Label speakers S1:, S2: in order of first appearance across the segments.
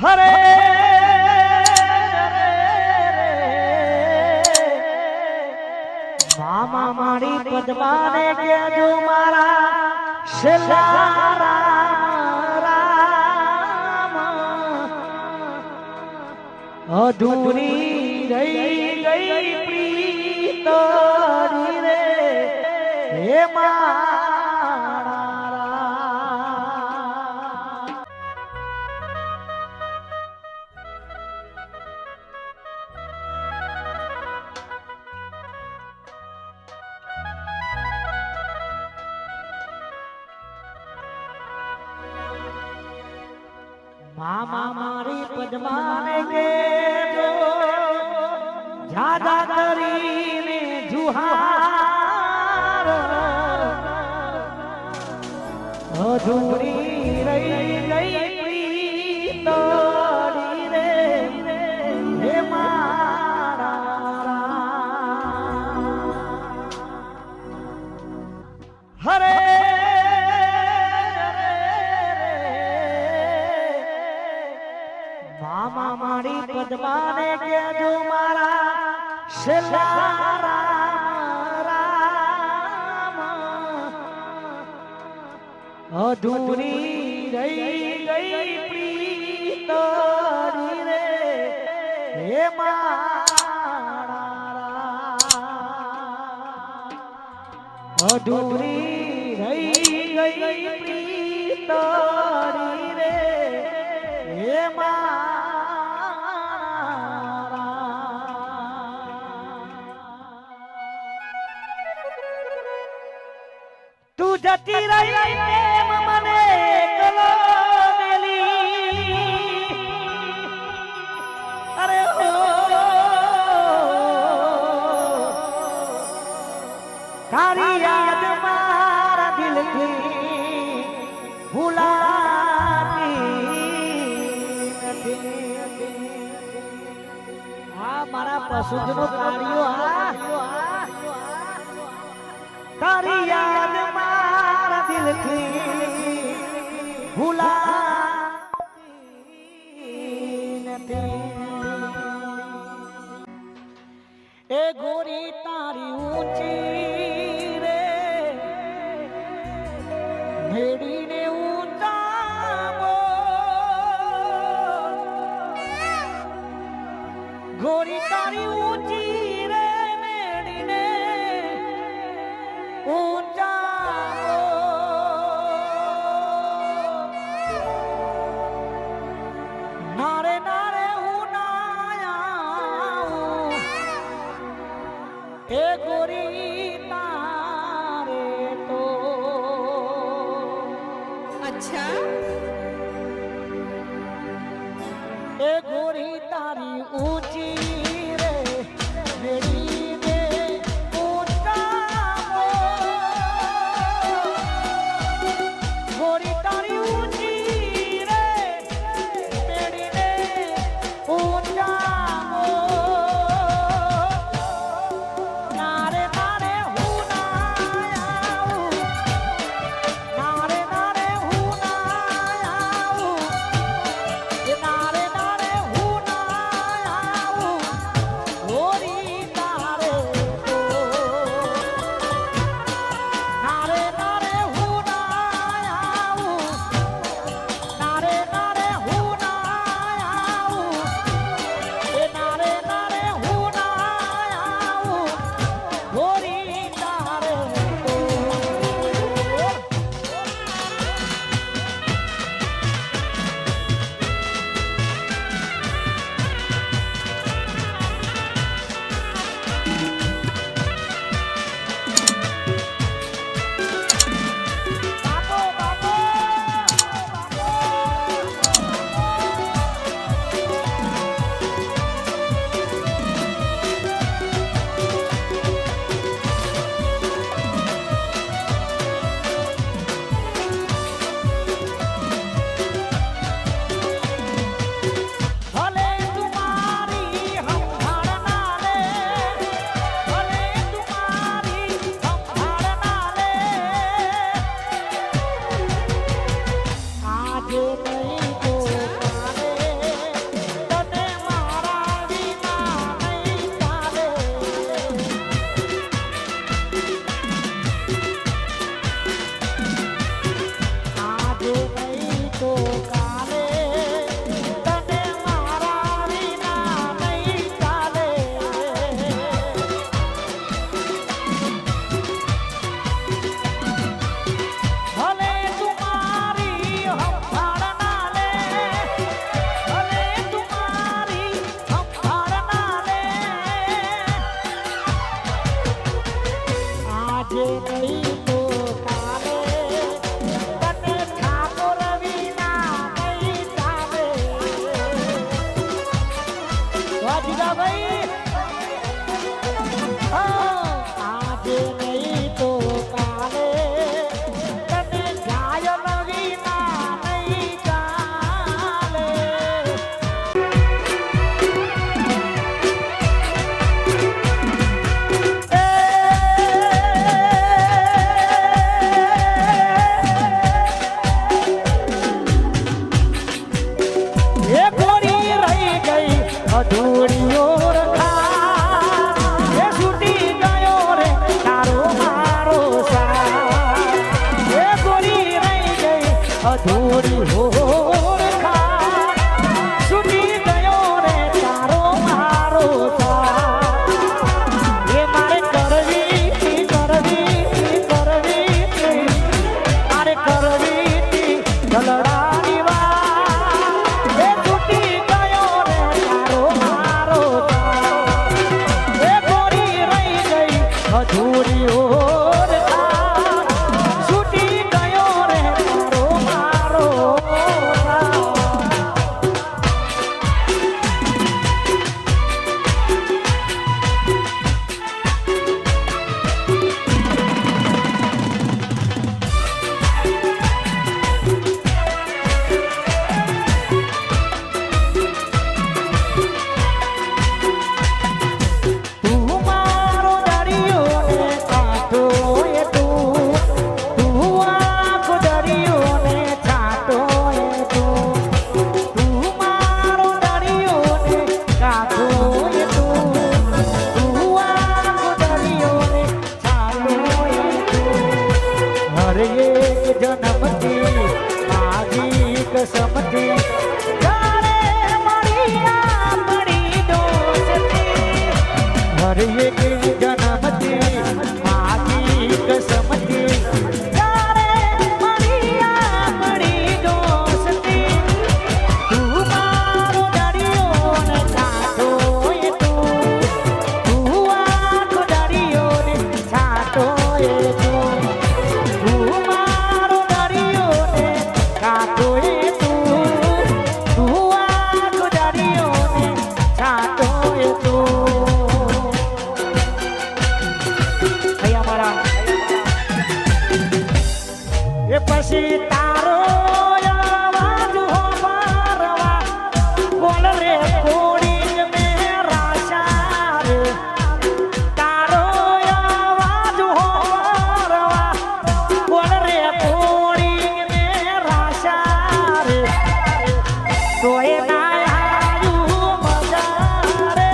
S1: હરે મામા મારી પદ્માને કેજો મારા શેલા રામ રામ અધૂરી રહી ગઈ પ્રીતરી રે હે મારા મામા મારી પદ્માને કેજો જાદા કરીને જુહાર અધૂરી રહી ગઈ પ્રીતરી રે હે મારા હરે મામા મારી પદ્માને કેજો મારા શેલા રામ રામ અધૂરી રહી ગઈ પ્રીતરી રે હે મારા અધૂરી રહી ગઈ પ્રીતરી રે હે મારા તું જતી રહી પ્રેમ મને એકલો મેલી અરે હો તારી યાદ મારા દિલથી ભૂલાતી નથી આ મારા પશુજનો કાર્યો તારી યાદ મારા દિલથી ભૂલાતી નથી એ ગોરી તારી ઊંચી રે મેડીને ઊંચા ગોરી તારી ઊંચી રે મેડીને નારે નારે હું નાયા એ ગોરી તારે તો
S2: અચ્છા
S1: એ ગોરી તારી ઊંચી રે મેરી ને ગોરી તારી ઊંચી રે મેડીને ઊંચા નારે નારે હું નાયા નારે નારે હું નાયા નારે નારે હું નાયા અધૂરી ઓળખા એ છૂટી ગયો રે તારો મારો સાથ એ ગોરી રહી ગઈ અધૂરી ઓળખા છૂટી ગયો રે તારો મારો સાથ એ મારે કરવી મારે કરવી દલડાની વાત એ છૂટી ગયો રે તારો મારો સાથ એ ગોરી રહી ગઈ અધૂરી ઓળખા છૂટી ગયો રે તારો મારો જન્મથી માગી કસમથી જાણે મળી આપણી દોસ્તી હર એક જન્મથી માગી કસમથી જાણે મળી આપણી દોસ્તી તું મારો દરિયો ને છાંટો એ તું આખો દરિયો ને છાંટો એ તું પછી તારો આવાજ હોવારવા બોલ રે કોડી મે રાશા રે તારો આવાજ હોવારવા બોલ રે કોડી મે રાશા રે તોય ના આયું મજા રે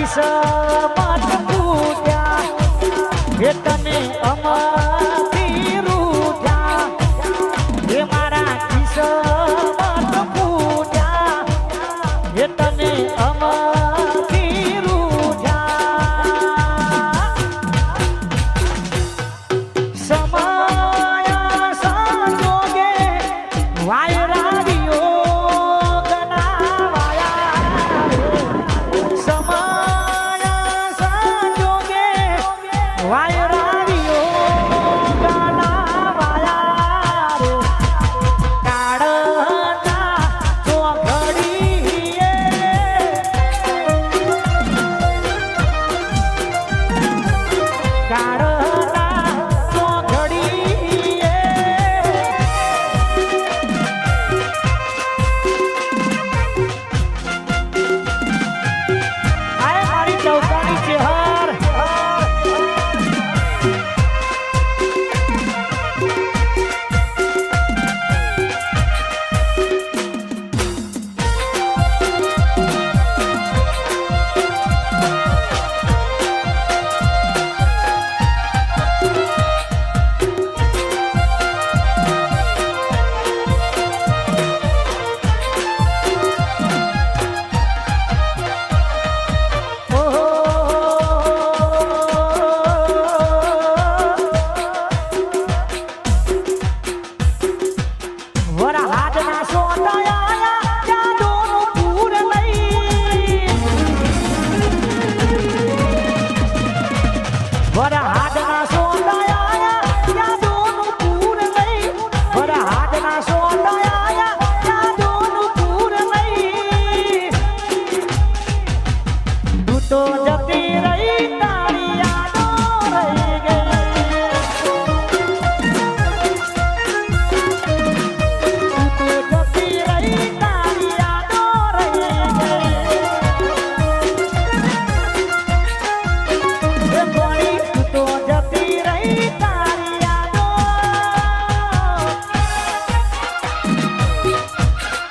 S1: સમત પૂજા એ તને અમાર